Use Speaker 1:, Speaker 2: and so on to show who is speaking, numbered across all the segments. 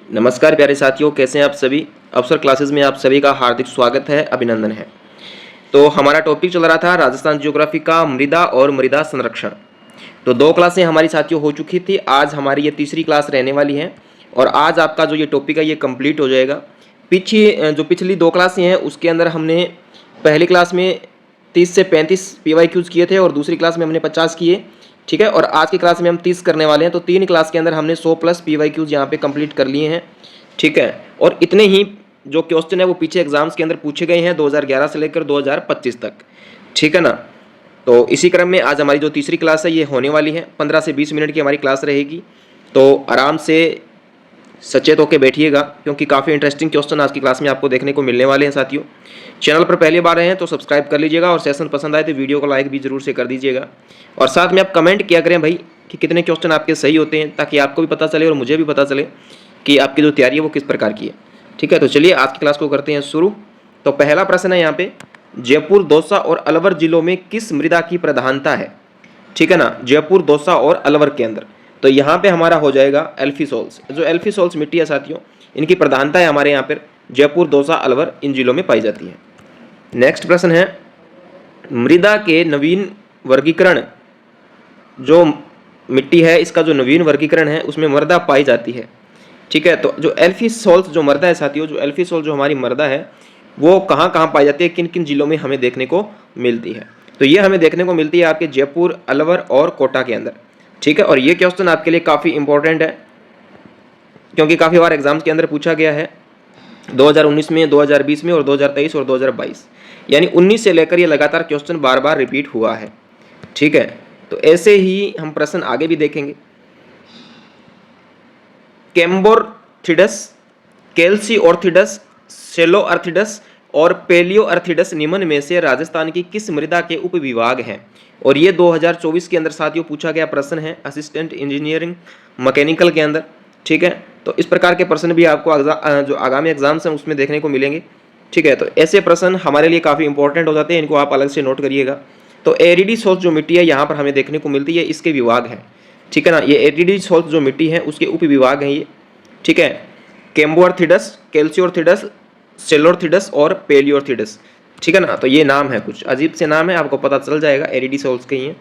Speaker 1: नमस्कार प्यारे साथियों, कैसे हैं आप सभी। अवसर क्लासेस में आप सभी का हार्दिक स्वागत है, अभिनंदन है। तो हमारा टॉपिक चल रहा था राजस्थान ज्योग्राफी का मृदा और मृदा संरक्षण। तो 2 क्लासें हमारी साथियों हो चुकी थी, आज हमारी ये तीसरी क्लास रहने वाली है और आज आपका जो ये टॉपिक है ये कंप्लीट हो जाएगा। जो पिछली 2 क्लासें हैं उसके अंदर हमने पहली क्लास में 30 से 35 PYQs किए थे और दूसरी क्लास में हमने 50 किए, ठीक है। और आज की क्लास में हम 30 करने वाले हैं, तो 3 क्लास के अंदर हमने 100 प्लस PYQs यहाँ पे कंप्लीट कर लिए हैं, ठीक है। और इतने ही जो क्वेश्चन है वो पीछे एग्जाम्स के अंदर पूछे गए हैं 2011 से लेकर 2025 तक, ठीक है ना। तो इसी क्रम में आज हमारी जो तीसरी क्लास है ये होने वाली है, 15 से 20 मिनट की हमारी क्लास रहेगी। तो आराम से सचेत होकर बैठिएगा क्योंकि काफ़ी इंटरेस्टिंग क्वेश्चन आज की क्लास में आपको देखने को मिलने वाले हैं साथियों। चैनल पर पहली बार आए हैं तो सब्सक्राइब कर लीजिएगा और सेशन पसंद आए तो वीडियो को लाइक भी जरूर से कर दीजिएगा। और साथ में आप कमेंट किया करें भाई कि कितने क्वेश्चन आपके सही होते हैं, ताकि आपको भी पता चले और मुझे भी पता चले कि आपकी जो तैयारी है वो किस प्रकार की है, ठीक है। तो चलिए आज की क्लास को करते हैं शुरू। तो पहला प्रश्न है यहाँ पे, जयपुर, दौसा और अलवर जिलों में किस मृदा की प्रधानता है, ठीक है ना। जयपुर, दौसा और अलवर के अंदर, तो यहाँ पे हमारा हो जाएगा एल्फीसोल्स। जो एल्फीसोल्स मिट्टी है साथियों, इनकी प्रधानता है हमारे यहाँ पर जयपुर, दौसा, अलवर इन जिलों में पाई जाती है। नेक्स्ट प्रश्न है, मृदा के नवीन वर्गीकरण, जो मिट्टी है इसका जो नवीन वर्गीकरण है उसमें मृदा पाई जाती है, ठीक है। तो जो एल्फीसोल्स जो मृदा है साथियों, जो एल्फीसोल जो हमारी मृदा है वो कहाँ कहाँ पाई जाती है, किन किन जिलों में हमें देखने को मिलती है। तो ये हमें देखने को मिलती है आपके जयपुर, अलवर और कोटा के अंदर, ठीक है। और ये क्वेश्चन आपके लिए काफ़ी इंपॉर्टेंट है क्योंकि काफ़ी बार एग्जाम्स के अंदर पूछा गया है 2019 में, 2020 में और 2023 और 2022, यानी 19 से लेकर ये लगातार क्वेश्चन बार बार रिपीट हुआ है, ठीक है। तो ऐसे ही हम प्रश्न आगे भी देखेंगे। कैम्बोरथिडस, कैल्सिओर्थिडस, सेलोअर्थिडस और पेलियोअर्थिडस निम्न में से राजस्थान की किस मृदा के उपविभाग हैं। और ये 2024 के अंदर साथियों पूछा गया प्रश्न है, असिस्टेंट इंजीनियरिंग मैकेनिकल के अंदर, ठीक है। तो इस प्रकार के प्रश्न भी आपको जो आगामी एग्जाम्स हैं उसमें देखने को मिलेंगे, ठीक है। तो ऐसे प्रश्न हमारे लिए काफ़ी इंपॉर्टेंट हो जाते हैं, इनको आप अलग से नोट करिएगा। तो एरिडी सोल्ट जो मिट्टी है यहाँ पर हमें देखने को मिलती है, इसके विभाग हैं, ठीक है ना। ये एरिडी सोल्ट जो मिट्टी है उसके उपविभाग हैं ये, ठीक है। कैम्बोरथिडस, कैल्सिओर्थिडस, सेलोअर्थिडस और पेलियोअर्थिडस, ठीक है ना। तो ये नाम है, कुछ अजीब से नाम है, आपको पता चल जाएगा, एरिडी सोल्ट के ही हैं।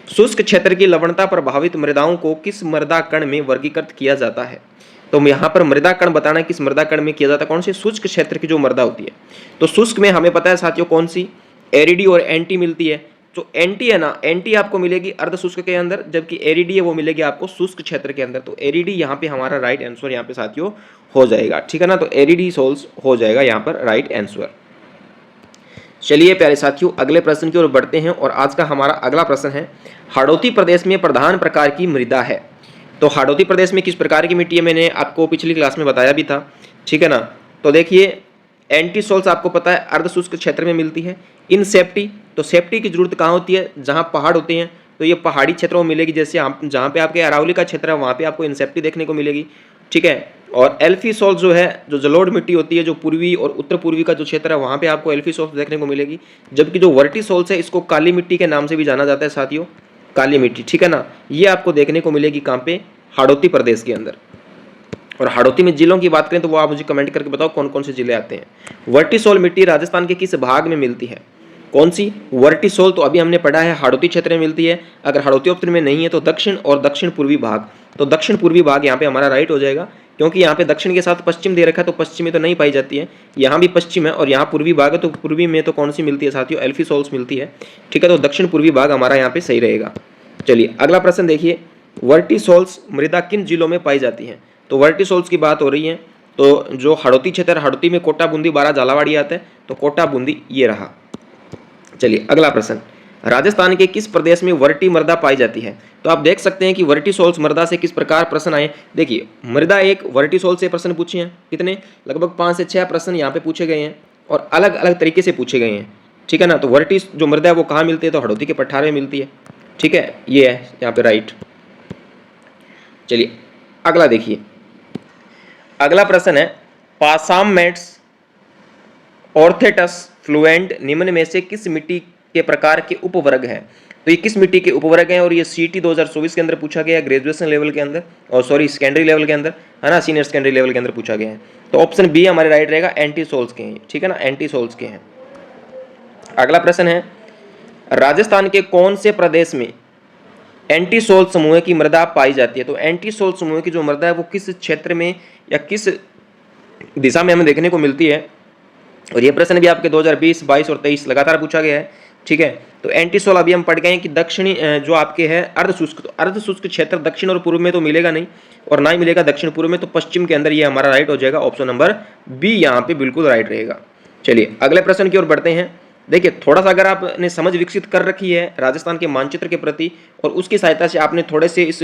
Speaker 1: शुष्क क्षेत्र की लवणता प्रभावित मृदाओं को किस मृदा कण में वर्गीकृत किया जाता है। तो यहाँ पर मृदा कण बताना है किस मृदा कण में किया जाता है, कौन सी शुष्क क्षेत्र की जो मृदा होती है। तो शुष्क में हमें पता है साथियों कौन सी, एरिडी और एंटी मिलती है। जो एंटी है ना, एंटी आपको मिलेगी अर्ध शुष्क के अंदर, जबकि एरिडी है वो मिलेगी आपको शुष्क क्षेत्र के अंदर। तो एरिडी यहाँ पे हमारा राइट आंसर यहाँ पे साथियों हो जाएगा, ठीक है ना। तो एरिडी सोल्स हो जाएगा यहाँ पर राइट आंसर। चलिए प्यारे साथियों अगले प्रश्न की ओर बढ़ते हैं और आज का हमारा अगला प्रश्न है, हाड़ौती प्रदेश में प्रधान प्रकार की मृदा है। तो हाड़ौती प्रदेश में किस प्रकार की मिट्टी है मैंने आपको पिछली क्लास में बताया भी था, ठीक है ना। तो देखिए एंटी सोल्स आपको पता है अर्ध शुष्क क्षेत्र में मिलती है। इन सेफ्टी, तो सेफ्टी की जरूरत कहाँ होती है, जहाँ पहाड़ होते हैं, तो ये पहाड़ी क्षेत्रों में मिलेगी। जैसे जहाँ पे आपके अरावली का क्षेत्र है वहाँ पे आपको इंसेप्टी देखने को मिलेगी, ठीक है। और एल्फी सोल्ट जो है, जो जलोढ़ मिट्टी होती है, जो पूर्वी और उत्तर पूर्वी का जो क्षेत्र है वहाँ पे आपको एल्फी सोल्ट देखने को मिलेगी। जबकि जो वर्टी सोल्ट है इसको काली मिट्टी के नाम से भी जाना जाता है साथियों, काली मिट्टी, ठीक है ना। ये आपको देखने को मिलेगी कहाँ पे, हाड़ौती प्रदेश के अंदर। और हाड़ौती में जिलों की बात करें तो वो आप मुझे कमेंट करके बताओ कौन कौन से जिले आते हैं। वर्टिसोल मिट्टी राजस्थान के किस भाग में मिलती है, कौन सी वर्टिसोल, तो अभी हमने पढ़ा है हाड़ौती क्षेत्र में मिलती है। अगर हाड़ौती क्षेत्र में नहीं है तो दक्षिण और दक्षिण पूर्वी भाग, तो दक्षिण पूर्वी भाग यहाँ पे हमारा राइट हो जाएगा, क्योंकि यहाँ पे दक्षिण के साथ पश्चिम दे रखा है तो पश्चिम में तो नहीं पाई जाती है, यहाँ भी पश्चिम है और यहाँ पूर्वी भाग है, तो पूर्वी में तो कौन सी मिलती है साथियों, एल्फीसोल्स मिलती है, ठीक है। तो दक्षिण पूर्वी भाग हमारा यहाँ पे सही रहेगा। चलिए अगला प्रश्न देखिए, वर्टिसोल्स मृदा किन जिलों में पाई जाती है। तो वर्टिसोल्स की बात हो रही है, तो जो हाड़ौती क्षेत्र, हाड़ौती में कोटा, बूंदी, बारा, झालावाड़ी आता है, तो कोटा, बूंदी ये रहा। चलिए अगला प्रश्न, राजस्थान के किस प्रदेश में वर्टी मृदा पाई जाती है। तो आप देख सकते हैं कि वर्टिसोल्स मृदा से किस प्रकार प्रश्न आए। देखिए मृदा एक वर्टिसोल से प्रश्न पूछे हैं, कितने, लगभग 5 से 6 प्रश्न यहाँ पे पूछे गए हैं और अलग अलग तरीके से पूछे गए हैं, ठीक है ना। तो वर्टी जो मृदा है वो कहाँ मिलती है, तो हाड़ौती के पठार में मिलती है, ठीक है, ये है यहाँ पे राइट। चलिए अगला देखिए, अगला प्रश्न है, पासाम मेट्स ऑर्थेटस फ्लुएंट निम्न में से किस मिट्टी के प्रकार के उपवर्ग हैं। तो ये किस मिट्टी के उपवर्ग हैं और ये सीटी 2024 के अंदर पूछा गया है, ग्रेजुएशन लेवल के अंदर, और सॉरी सेकेंडरी लेवल के अंदर, है ना, सीनियर सेकेंडरी लेवल के अंदर पूछा गया है। तो ऑप्शन बी हमारे राइट रहेगा, एंटी सोल्स के हैं, ठीक है ना, एंटी सोल्स के हैं। अगला प्रश्न है, राजस्थान के कौन से प्रदेश में एंटी सोल समूह की मृदा पाई जाती है? तो एंटी सोल समूह की जो मृदा है वो किस क्षेत्र में या किस दिशा में हमें देखने को मिलती है? और ये प्रश्न भी आपके 2020, 22 और 23 लगातार पूछा गया है, ठीक है। तो एंटी सोल अभी हम पढ़ गए हैं कि दक्षिणी जो आपके है अर्धशुष्क, तो अर्धशुष्क क्षेत्र दक्षिण और पूर्व में तो मिलेगा नहीं और ना ही मिलेगा दक्षिण पूर्व में, तो पश्चिम के अंदर ये हमारा राइट हो जाएगा, ऑप्शन नंबर बी यहाँ पे बिल्कुल राइट रहेगा। चलिए अगले प्रश्न की ओर बढ़ते हैं। देखिए थोड़ा सा अगर आपने समझ विकसित कर रखी है राजस्थान के मानचित्र के प्रति और उसकी सहायता से आपने थोड़े से इस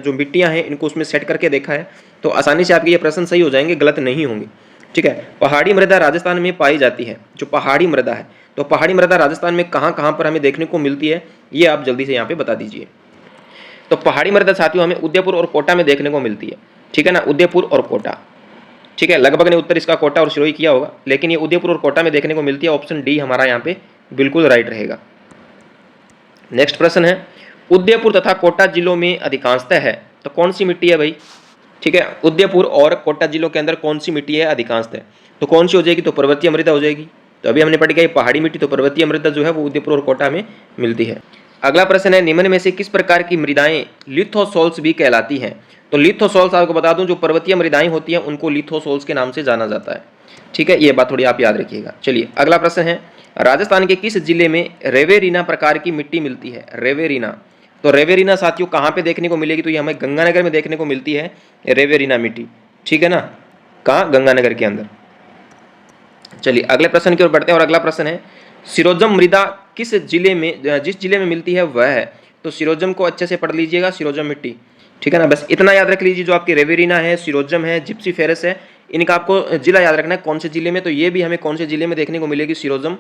Speaker 1: जो मिट्टियां हैं इनको उसमें सेट करके देखा है, तो आसानी से आपके ये प्रश्न सही हो जाएंगे, गलत नहीं होंगे, ठीक है। पहाड़ी मृदा राजस्थान में पाई जाती है, जो पहाड़ी मृदा है, तो पहाड़ी मृदा राजस्थान में कहाँ कहाँ पर हमें देखने को मिलती है, ये आप जल्दी से यहाँ पे बता दीजिए। तो पहाड़ी मृदा साथियों हमें उदयपुर और कोटा में देखने को मिलती है, ठीक है ना, उदयपुर और कोटा, ठीक है। लगभग ने उत्तर इसका कोटा और सिरोही किया होगा, लेकिन ये उदयपुर और कोटा में देखने को मिलती है, ऑप्शन डी हमारा यहाँ पे बिल्कुल राइट रहेगा। नेक्स्ट प्रश्न है, उदयपुर तथा कोटा जिलों में अधिकांशतः है, तो कौन सी मिट्टी है भाई, ठीक है। उदयपुर और कोटा जिलों के अंदर कौन सी मिट्टी है अधिकांशतः, तो कौन सी हो जाएगी, तो पर्वतीय मृदा हो जाएगी। तो अभी हमने पढ़ गया पहाड़ी मिट्टी, तो पर्वतीय मृदा जो है वो उदयपुर और कोटा में मिलती है। अगला प्रश्न है, निम्न में से किस प्रकार की मृदाएं लिथोसोल्स भी कहलाती हैं? तो लिथोसोल्स आपको बता दूं जो पर्वतीय मृदाएं होती हैं उनको लिथोसोल्स के नाम से जाना जाता है, ठीक है, ये बात थोड़ी आप याद रखिएगा। चलिए अगला प्रश्न है, राजस्थान के किस जिले में रेवेरिना प्रकार की मिट्टी मिलती है? रेवेरिना, तो रेवेरिना साथियों कहाँ पे देखने को मिलेगी? तो ये हमें गंगानगर में देखने को मिलती है रेवेरिना मिट्टी, ठीक है ना, कहाँ, गंगानगर के अंदर। चलिए अगले प्रश्न की ओर बढ़ते हैं और अगला प्रश्न है, सिरोजम मृदा किस जिले में, जिस जिले में मिलती है वह है? तो सिरोजम को अच्छे से पढ़ लीजिएगा, सिरोजम मिट्टी, ठीक है ना, बस इतना याद रख लीजिए, जो आपकी रेवेरिना है, सिरोजम है, जिप्सीफेरस है, इनका आपको जिला याद रखना है कौन से जिले में। तो ये भी हमें कौन से जिले में देखने को मिलेगी, सिरोजम,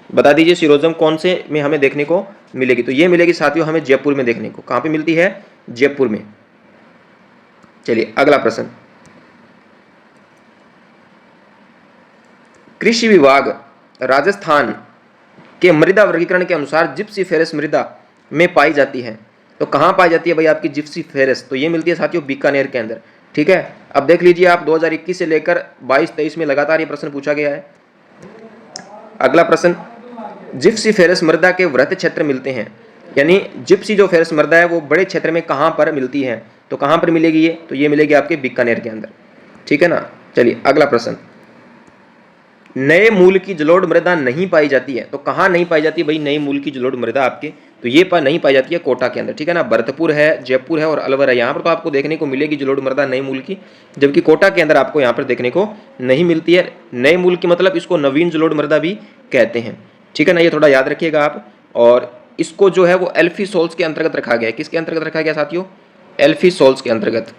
Speaker 1: बता दीजिए सिरोजम कौन से में हमें देखने को मिलेगी? तो ये मिलेगी साथियों हमें जयपुर में देखने को। कहाँ पे मिलती है? जयपुर में। चलिए अगला प्रश्न, कृषि विभाग राजस्थान के मृदा वर्गीकरण के अनुसार जिप्सीफेरस मृदा में पाई जाती है, तो कहाँ पाई जाती है भाई आपकी जिप्सीफेरस? तो ये मिलती है साथियों बीकानेर के अंदर, ठीक है। अब देख लीजिए आप 2021 से लेकर 22-23 में लगातार ये प्रश्न पूछा गया है। अगला प्रश्न, जिप्सीफेरस मृदा के वृहत क्षेत्र मिलते हैं, यानी जिप्सी जो फेरस मृदा है वो बड़े क्षेत्र में कहाँ पर मिलती है? तो कहाँ पर मिलेगी ये? तो ये मिलेगी आपके बीकानेर के अंदर, ठीक है ना। चलिए अगला प्रश्न, नए मूल की जलोढ़ मृदा नहीं पाई जाती है, तो कहाँ नहीं पाई जाती है भाई नई मूल की जलोढ़ मृदा आपके? तो ये नहीं पाई जाती है कोटा के अंदर, ठीक है ना। भरतपुर है, जयपुर है और अलवर है, यहाँ पर तो आपको देखने को मिलेगी जलोढ़ मृदा नई मूल की, जबकि कोटा के अंदर आपको यहाँ पर देखने को नहीं मिलती है। नई मूल की मतलब इसको नवीन जलोढ़ मृदा भी कहते हैं, ठीक है ना, ये थोड़ा याद रखिएगा आप। और इसको जो है वो एल्फी सोल्स के अंतर्गत रखा गया है। किसके अंतर्गत रखा गया साथियों? एल्फी सोल्स के अंतर्गत,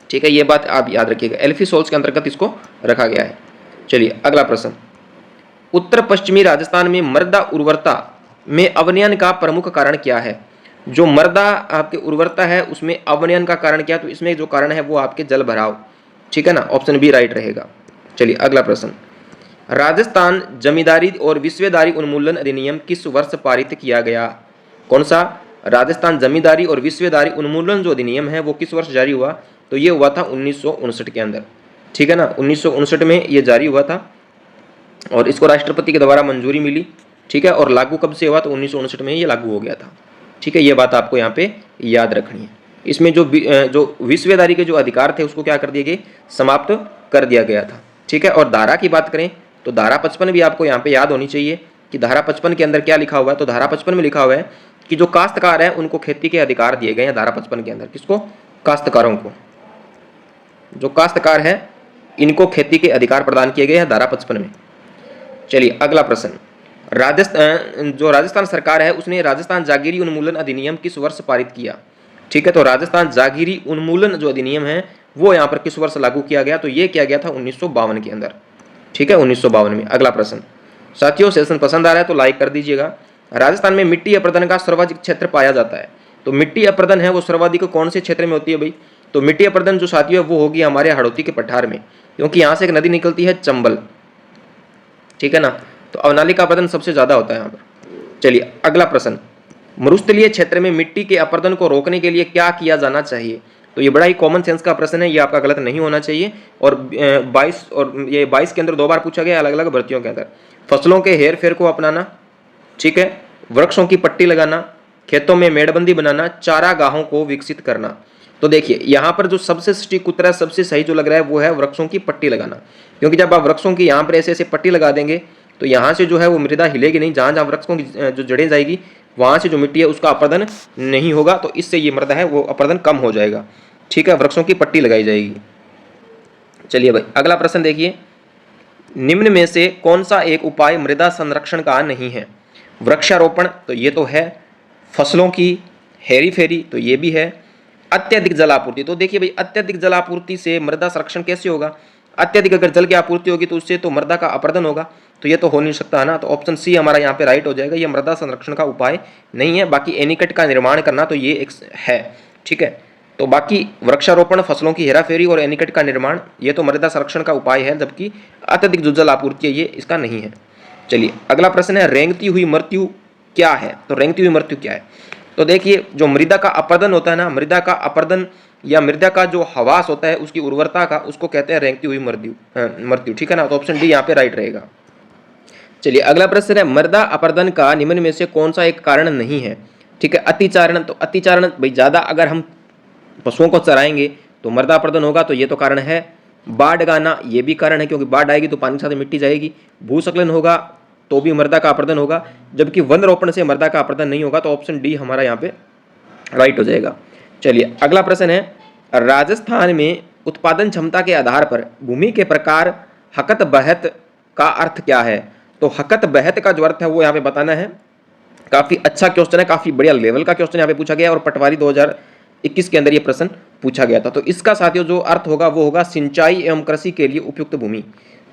Speaker 1: ठीक है, ये बात आप याद रखिएगा, एल्फी सोल्स के अंतर्गत इसको रखा गया है। चलिए अगला प्रश्न, उत्तर पश्चिमी राजस्थान में मृदा उर्वरता में अवनयन का प्रमुख कारण क्या है? जो मृदा आपके उर्वरता है उसमें अवनयन का कारण क्या है? तो इसमें जो कारण है वो आपके जल भराव, ठीक है ना, ऑप्शन बी राइट रहेगा। चलिए अगला प्रश्न, राजस्थान जमींदारी और विश्वेदारी उन्मूलन अधिनियम किस वर्ष पारित किया गया? कौन सा? राजस्थान जमींदारी और विश्वेदारी उन्मूलन जो अधिनियम है वो किस वर्ष जारी हुआ? तो ये हुआ था 1959 के अंदर, ठीक है ना, 1959 में ये जारी हुआ था और इसको राष्ट्रपति के द्वारा मंजूरी मिली, ठीक है। और लागू कब से हुआ? तो 1959 में ये लागू हो गया था, ठीक है, ये बात आपको यहाँ पे याद रखनी है। इसमें जो विश्वेदारी के जो अधिकार थे उसको क्या कर दिए गए? समाप्त कर दिया गया था, ठीक है। और धारा की बात करें तो धारा 55 भी आपको यहाँ पे याद होनी चाहिए कि धारा 55 के अंदर क्या लिखा हुआ है? तो धारा 55 में लिखा हुआ है कि जो काश्तकार है उनको खेती के अधिकार दिए गए हैं धारा 55 के अंदर। किसको? काश्तकारों को। जो काश्तकार है इनको खेती के अधिकार प्रदान किए गए हैं धारा 55 में। चलिए अगला प्रश्न, राजस्थान सरकार है उसने राजस्थान जागीरी उन्मूलन अधिनियम किस वर्ष पारित किया? ठीक है, तो राजस्थान जागीरी उन्मूलन जो अधिनियम है वो यहाँ पर किस वर्ष लागू किया गया? तो ये किया गया था 1952 के अंदर, ठीक है, 1952 में। अगला प्रश्न, साथियों सेशन पसंद आ रहा है तो लाइक कर दीजिएगा। राजस्थान में मिट्टी अपर्दन का सर्वाधिक क्षेत्र पाया जाता है, तो मिट्टी अपर्दन है वो सर्वाधिक कौन से क्षेत्र में होती है भाई? तो मिट्टी अपर्दन जो साथियों है वो होगी हमारे हड़ौती के पठार में, क्योंकि यहाँ से एक नदी निकलती है चंबल, ठीक है ना। तो अवनाली का अपर्दन सबसे ज्यादा होता है यहाँ पर। चलिए अगला प्रश्न, मरुस्थलीय क्षेत्र में मिट्टी के अपरदन को रोकने के लिए क्या किया जाना चाहिए? तो ये बड़ा ही कॉमन सेंस का प्रश्न है, ये आपका गलत नहीं होना चाहिए। और 22 के अंदर 2 बार पूछा गया अलग अलग भर्तियों के अंदर। फसलों के हेर फेर को अपनाना, ठीक है, वृक्षों की पट्टी लगाना, खेतों में मेड़बंदी बनाना, चारागाहों को विकसित करना। तो देखिए यहाँ पर जो सबसे सटीक उत्तर है, सबसे सही जो लग रहा है वो है वृक्षों की पट्टी लगाना, क्योंकि जब आप वृक्षों की यहाँ पर ऐसे ऐसे पट्टी लगा देंगे तो यहाँ से जो है वो मृदा हिलेगी नहीं, जहाँ जहाँ वृक्षों की जो जड़ें जाएगी वहाँ से जो मिट्टी है उसका अपरदन नहीं होगा, तो इससे ये मृदा है वो अपरदन कम हो जाएगा, ठीक है, वृक्षों की पट्टी लगाई जाएगी। चलिए भाई अगला प्रश्न देखिए, निम्न में से कौन सा एक उपाय मृदा संरक्षण का नहीं है? वृक्षारोपण, तो ये तो है, फसलों की हेरी फेरी, तो ये भी है, अत्यधिक जलापूर्ति, तो देखिए भाई अत्यधिक जलापूर्ति से मृदा संरक्षण कैसे होगा? अत्यधिक अगर जल की आपूर्ति होगी तो उससे तो मृदा का अपरदन होगा, तो ये तो हो नहीं सकता है ना, तो ऑप्शन सी हमारा यहाँ पे राइट हो जाएगा, ये मृदा संरक्षण का उपाय नहीं है। बाकी एनीकट का निर्माण करना तो ये एक है, ठीक है, तो बाकी वृक्षारोपण, फसलों की हेराफेरी और एनीकट का निर्माण ये तो मृदा संरक्षण का उपाय है, जबकि अत्यधिक जो जल आपूर्ति है ये इसका नहीं है। चलिए अगला प्रश्न है, रेंगती हुई मृत्यु क्या है? तो रेंगती हुई मृत्यु क्या है? तो देखिए जो मृदा का अपरदन होता है ना, मृदा का अपरदन या मृदा का जो हवास होता है उसकी उर्वरता का, उसको कहते हैं रेंगती हुई मृत्यु, ठीक है ना, तो ऑप्शन डी यहाँ पे राइट रहेगा। चलिए अगला प्रश्न है, मृदा अपरदन का निम्न में से कौन सा एक कारण नहीं है? ठीक है, अतिचारण, तो अतिचारण भाई ज्यादा अगर हम पशुओं को चराएंगे तो मृदा अपरदन होगा, तो ये तो कारण है। बाढ़ गाना ये भी कारण है, क्योंकि बाढ़ आएगी तो पानी के साथ मिट्टी जाएगी। भूस्खलन होगा तो भी मृदा का अपरदन होगा, जबकि वन रोपण से मृदा का अपरदन नहीं होगा, तो ऑप्शन डी हमारा यहाँ पे राइट हो जाएगा। चलिए अगला प्रश्न है, राजस्थान में उत्पादन क्षमता के आधार पर भूमि के प्रकार हकत बहत का अर्थ क्या है? तो हकत बहत का जो अर्थ है वो यहाँ पे बताना है। काफी अच्छा क्वेश्चन है, काफी बढ़िया लेवल का क्वेश्चन यहाँ पे पूछा गया और पटवारी 2021 के अंदर ये प्रश्न पूछा गया था। तो इसका साथियों जो अर्थ होगा वो होगा सिंचाई एवं कृषि के लिए उपयुक्त भूमि,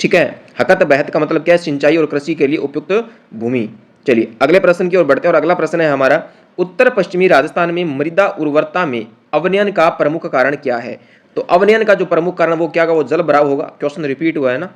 Speaker 1: ठीक है। हकत बहत का मतलब क्या है? सिंचाई और कृषि के लिए उपयुक्त भूमि। चलिए अगले प्रश्न की ओर बढ़ते हैं और अगला प्रश्न है हमारा, उत्तर पश्चिमी राजस्थान में मृदा उर्वरता में अवनयन का प्रमुख कारण क्या है? तो अवनयन का जो प्रमुख कारण वो क्या होगा? वो जल भराव होगा। क्वेश्चन रिपीट हुआ है ना,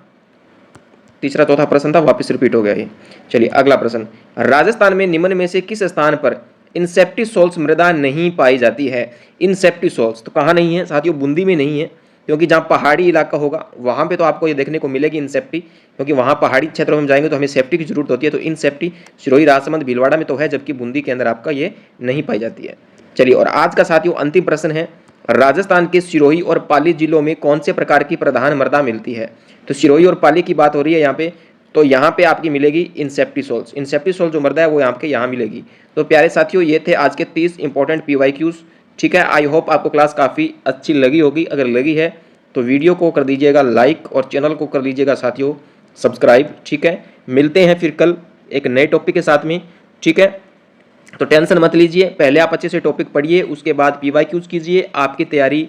Speaker 1: तीसरा चौथा प्रश्न था, वापस रिपीट हो गया ये। चलिए अगला प्रश्न, राजस्थान में निम्न में से किस स्थान पर इंसेप्टिसोल्स मृदा नहीं पाई जाती है? इंसेप्टिसोल्स तो कहाँ नहीं है साथियों? बूंदी में नहीं है, क्योंकि जहाँ पहाड़ी इलाका होगा वहाँ पे तो आपको ये देखने को मिलेगी इंसेप्टी, क्योंकि वहाँ पहाड़ी क्षेत्रों में जाएंगे तो हमें सेफ्टी की जरूरत होती है। तो इंसेप्टी सिरोही, राजसमंद, भीलवाड़ा में तो है, जबकि बूंदी के अंदर आपका ये नहीं पाई जाती है। चलिए और आज का साथियों अंतिम प्रश्न है, राजस्थान के सिरोही और पाली जिलों में कौन से प्रकार की प्रधान मृदा मिलती है? तो सिरोही और पाली की बात हो रही है यहाँ पे, तो यहाँ पे आपकी मिलेगी इंसेप्टिसोल्स। इंसेप्टिसोल जो मृदा है वो आपके यहाँ मिलेगी। तो प्यारे साथियों ये थे आज के 30 इंपॉर्टेंट PYQs, ठीक है। आई होप आपको क्लास काफ़ी अच्छी लगी होगी। अगर लगी है तो वीडियो को कर दीजिएगा लाइक और चैनल को कर लीजिएगा साथियों सब्सक्राइब, ठीक है। मिलते हैं फिर कल एक नए टॉपिक के साथ में, ठीक है। तो टेंशन मत लीजिए, पहले आप अच्छे से टॉपिक पढ़िए, उसके बाद PYQs कीजिए, आपकी तैयारी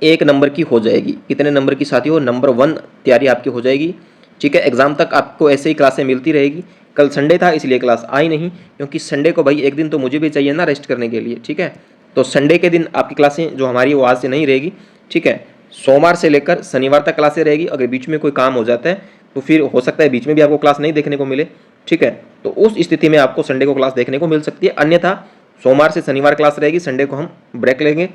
Speaker 1: 1 नंबर की हो जाएगी। कितने नंबर की साथियों? नंबर 1 तैयारी आपकी हो जाएगी, ठीक है। एग्जाम तक आपको ऐसे ही क्लासें मिलती रहेगी। कल संडे था इसलिए क्लास आई नहीं, क्योंकि संडे को भाई एक दिन तो मुझे भी चाहिए ना रेस्ट करने के लिए, ठीक है। तो संडे के दिन आपकी क्लासें जो हमारी वो आज से नहीं रहेगी, ठीक है। सोमवार से लेकर शनिवार तक क्लासें रहेगी। अगर बीच में कोई काम हो जाता है तो फिर हो सकता है बीच में भी आपको क्लास नहीं देखने को मिले, ठीक है। तो उस स्थिति में आपको संडे को क्लास देखने को मिल सकती है, अन्यथा सोमवार से शनिवार क्लास रहेगी, संडे को हम ब्रेक लेंगे,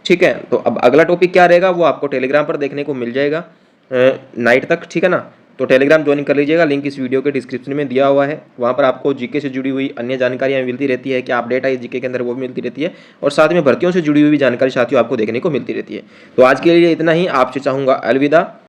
Speaker 1: ठीक है। तो अब अगला टॉपिक क्या रहेगा वो आपको टेलीग्राम पर देखने को मिल जाएगा नाइट तक, ठीक है ना। तो टेलीग्राम ज्वाइन कर लीजिएगा, लिंक इस वीडियो के डिस्क्रिप्शन में दिया हुआ है। वहाँ पर आपको जीके से जुड़ी हुई अन्य जानकारियाँ मिलती रहती है, क्या अपडेट आई जीके के अंदर वो भी मिलती रहती है, और साथ में भर्तियों से जुड़ी हुई भी जानकारी साथियों आपको देखने को मिलती रहती है। तो आज के लिए इतना ही, आपसे चाहूँगा अलविदा।